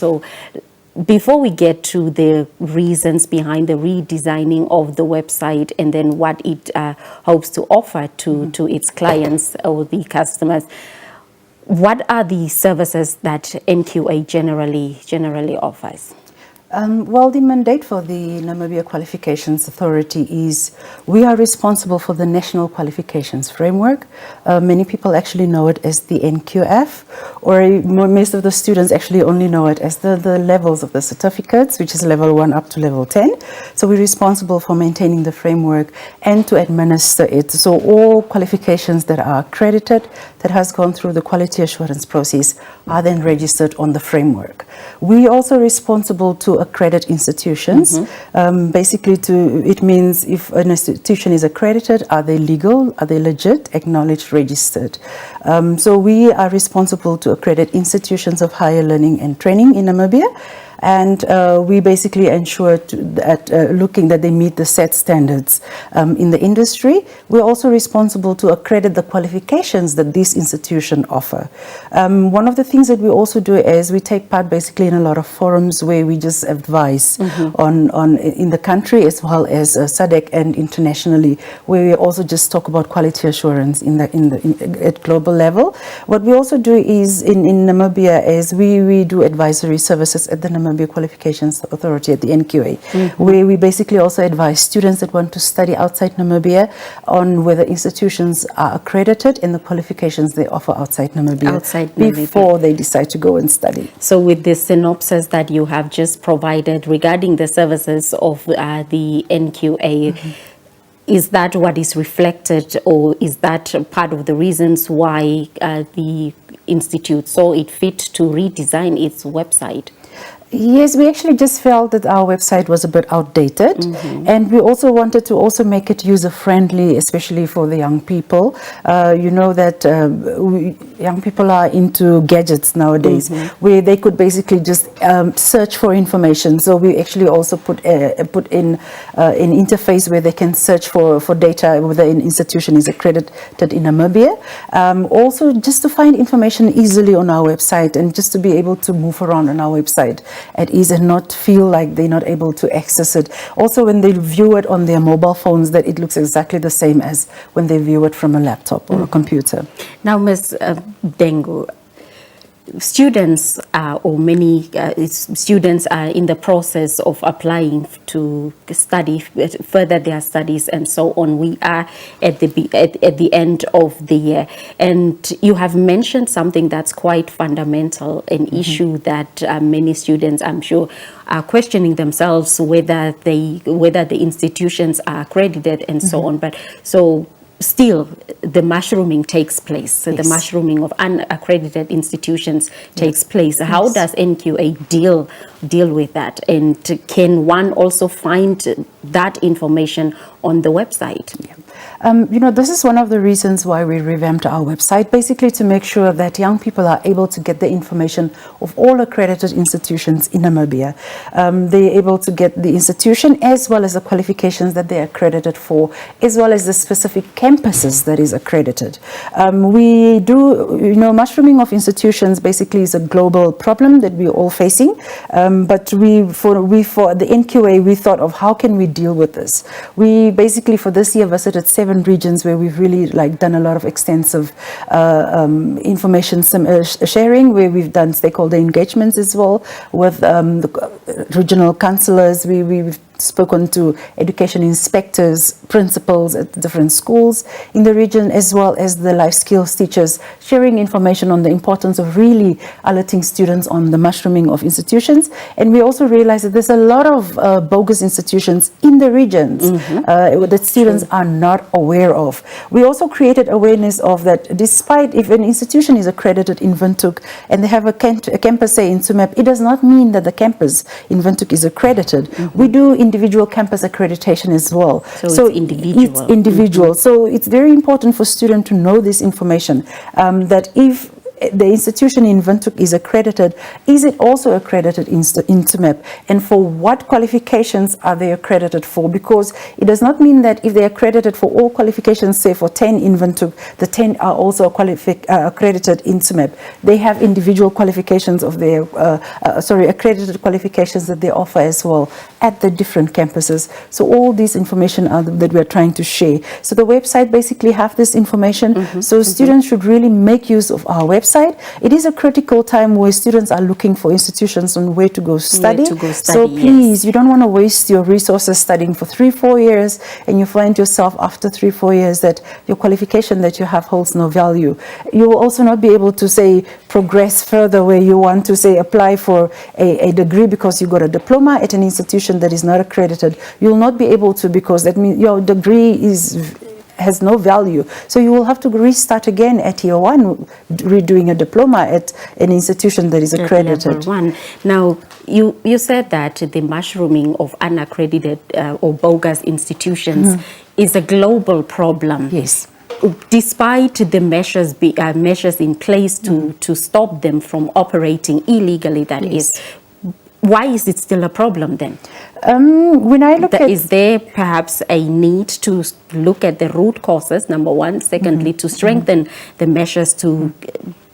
So before we get to the reasons behind the redesigning of the website and then what it hopes to offer to its clients or the customers, what are the services that NQA generally offers? Well, the mandate for the Namibia Qualifications Authority is we are responsible for the National Qualifications Framework. Many people actually know it as the NQF, or most of the students actually only know it as the levels of the certificates, which is level 1 up to level 10. So we're responsible for maintaining the framework and to administer it. So all qualifications that are accredited, that has gone through the quality assurance process, are then registered on the framework. We are also responsible to accredit institutions. Basically, it means if an institution is accredited, are they legal, are they legit, acknowledged, registered? So we are responsible to accredit institutions of higher learning and training in Namibia. And we basically ensure that looking that they meet the set standards in the industry. We're also responsible to accredit the qualifications that this institution offer. One of the things that we also do is we take part basically in a lot of forums where we just advise on in the country as well as SADC and internationally, where we also just talk about quality assurance at global level. What we also do is in Namibia is we do advisory services at the Namibia Qualifications Authority at the NQA, where we basically also advise students that want to study outside Namibia on whether institutions are accredited and the qualifications they offer outside Namibia, before they decide to go and study. So with the synopsis that you have just provided regarding the services of the NQA, is that what is reflected, or is that part of the reasons why the Institute saw it fit to redesign its website? Yes, we actually just felt that our website was a bit outdated, and we also wanted to also make it user-friendly, especially for the young people. You know that young people are into gadgets nowadays, where they could basically just search for information. So we actually also put in an interface where they can search for data, whether an institution is accredited in Namibia. Also, just to find information easily on our website and just to be able to move around on our website at ease and not feel like they're not able to access it. Also, when they view it on their mobile phones, that it looks exactly the same as when they view it from a laptop or a computer. Now, Ms. Dengu, students or many students are in the process of applying to study further their studies and so on. We are at the end of the year, and you have mentioned something that's quite fundamental, an issue that many students, I'm sure, are questioning themselves whether the institutions are accredited and so on. But so still, the mushrooming takes place. So the mushrooming of unaccredited institutions takes place. How does NQA deal with that? And can one also find that information on the website? You know, this is one of the reasons why we revamped our website, basically to make sure that young people are able to get the information of all accredited institutions in Namibia. They're able to get the institution as well as the qualifications that they're accredited for, as well as the specific campuses that is accredited. We do, you know, mushrooming of institutions basically is a global problem that we're all facing. But for the NQA, we thought of how can we deal with this. We basically for this year visited 7 regions where we've really done a lot of extensive information sharing, where we've done stakeholder engagements as well with the regional councillors. We've spoken to education inspectors, principals at different schools in the region, as well as the life skills teachers, sharing information on the importance of really alerting students on the mushrooming of institutions. And we also realized that there's a lot of bogus institutions in the regions that students are not aware of. We also created awareness of that despite if an institution is accredited in Windhoek and they have a campus, say, in Tsumeb, it does not mean that the campus in Windhoek is accredited. We do individual campus accreditation as well. So it's individual. It's individual. So it's very important for students to know this information, that if the institution in Windhoek is accredited, is it also accredited into MEP? And for what qualifications are they accredited for? Because it does not mean that if they're accredited for all qualifications, say for 10 in Windhoek, the 10 are also accredited into MEP. They have individual qualifications of their, accredited qualifications that they offer as well at the different campuses. So all this information that we're trying to share. So the website basically have this information. So students should really make use of our website. It is a critical time where students are looking for institutions on where to go study. So please, you don't want to waste your resources studying for 3-4 years and you find yourself after 3-4 years that your qualification that you have holds no value. You will also not be able to say progress further where you want to say apply for a degree because you got a diploma at an institution that is not accredited. You will not be able to, because that means your degree has no value. So you will have to restart again at year 1, redoing a diploma at an institution that is accredited. Now, you said that the mushrooming of unaccredited or bogus institutions is a global problem. Yes. Despite the measures in place to stop them from operating illegally, that is. Why is it still a problem then? When I look is there perhaps a need to look at the root causes, number one? Secondly, to strengthen the measures to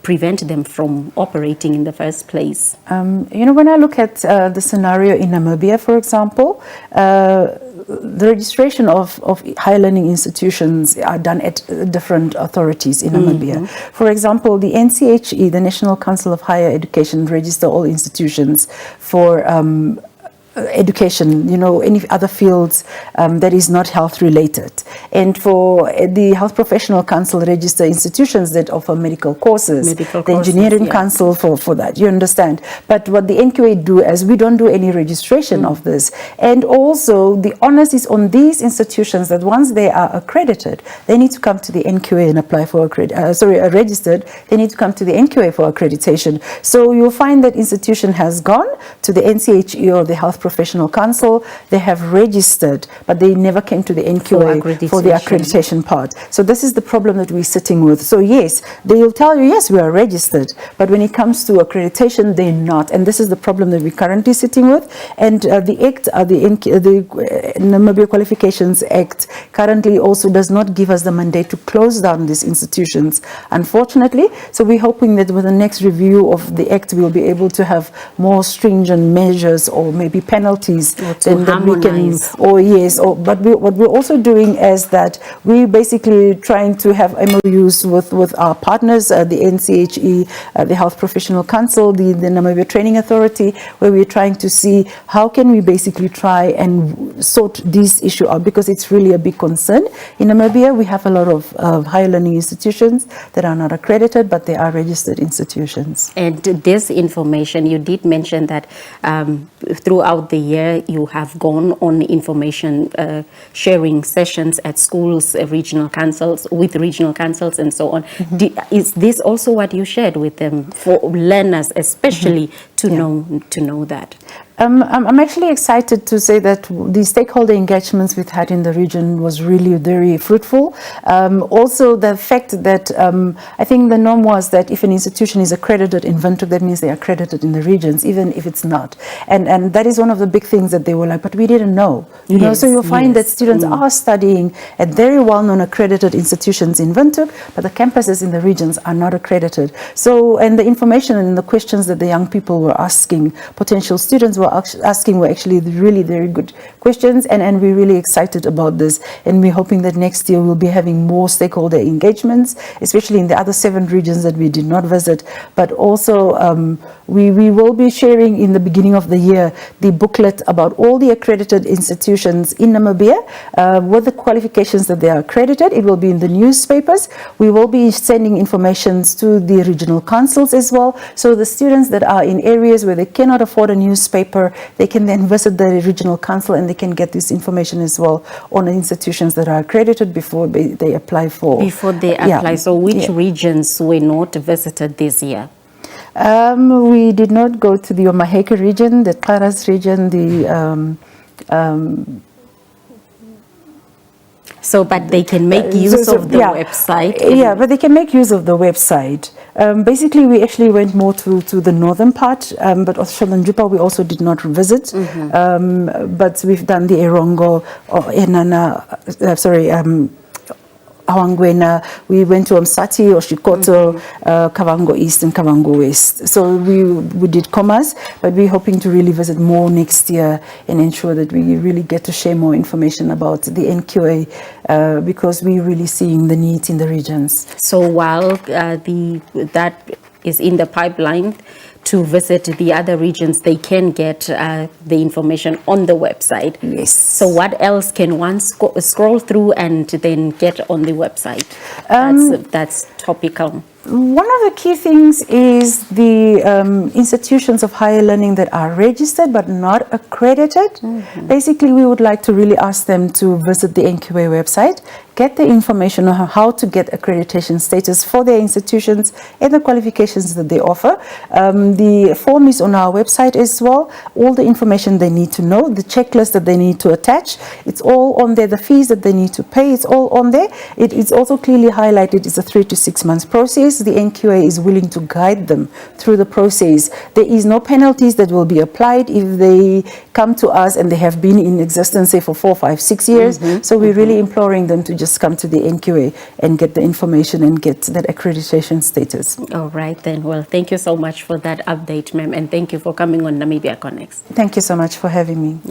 prevent them from operating in the first place? When I look at the scenario in Namibia, for example, the registration of higher learning institutions are done at different authorities in Namibia. For example, the NCHE, the National Council of Higher Education, register all institutions for education, any other fields that is not health related. And for the Health Professional Council, register institutions that offer medical courses. The Engineering Council for that, you understand. But what the NQA do is we don't do any registration of this. And also the onus is on these institutions that once they are accredited, they need to come to the NQA and apply for registered, they need to come to the NQA for accreditation. So you'll find that institution has gone to the NCHE or the Health Professional Council, they have registered, but they never came to the NQA for the accreditation part. So this is the problem that we're sitting with. So yes, they will tell you, yes, we are registered, but when it comes to accreditation, they're not. And this is the problem that we're currently sitting with. And the Act, the Namibia Qualifications Act, currently also does not give us the mandate to close down these institutions, unfortunately. So we're hoping that with the next review of the Act, we'll be able to have more stringent measures or maybe penalties then that we can, but what we're also doing is that we're basically trying to have MOUs with our partners, the NCHE, the Health Professional Council, the Namibia Training Authority, where we're trying to see how can we basically try and sort this issue out, because it's really a big concern. In Namibia, we have a lot of higher learning institutions that are not accredited, but they are registered institutions. And this information, you did mention that throughout the year you have gone on information sharing sessions at schools, regional councils, with regional councils and so on. Is this also what you shared with them for learners especially to know that? I'm actually excited to say that the stakeholder engagements we've had in the region was really very fruitful. Also, the fact that I think the norm was that if an institution is accredited in Windhoek, that means they're accredited in the regions, even if it's not. And that is one of the big things that they were like, but we didn't know. You know, so you'll find that students are studying at very well-known accredited institutions in Windhoek, but the campuses in the regions are not accredited. So, and the information and the questions that the young people were asking, potential students were asking were actually really very good questions, and we're really excited about this, and we're hoping that next year we'll be having more stakeholder engagements, especially in the other 7 regions that we did not visit, but also we will be sharing in the beginning of the year the booklet about all the accredited institutions in Namibia with the qualifications that they are accredited. It will be in the newspapers. We will be sending informations to the regional councils as well, so the students that are in areas where they cannot afford a newspaper, they can then visit the regional council and they can get this information as well on the institutions that are accredited before they apply for. Before they apply. So which regions were not visited this year? We did not go to the Omaheke region, the Karas region, the So, but they can make use of the website. Yeah, but they can make use of the website. Basically, we actually went more to the northern part, but Osholanjupa we also did not visit. But we've done the Erongo, or Enana, Awangwena, we went to Msati, Oshikoto, Kavango East and Kavango West. So we did commerce, but we're hoping to really visit more next year and ensure that we really get to share more information about the NQA because we're really seeing the needs in the regions. So while that is in the pipeline, to visit the other regions, they can get the information on the website. Yes. So what else can one scroll through and then get on the website? That's topical. One of the key things is the institutions of higher learning that are registered but not accredited. Basically, we would like to really ask them to visit the NQA website, get the information on how to get accreditation status for their institutions and the qualifications that they offer. The form is on our website as well. All the information they need to know, the checklist that they need to attach, it's all on there. The fees that they need to pay, it's all on there. It's also clearly highlighted. It's a 3 to 6 months process. The NQA is willing to guide them through the process. There is no penalties that will be applied if they come to us and they have been in existence, say, for 4, 5, 6 years. So we're really imploring them to just come to the NQA and get the information and get that accreditation status. All right, then. Well, thank you so much for that update, ma'am, and thank you for coming on Namibia Connects. Thank you so much for having me.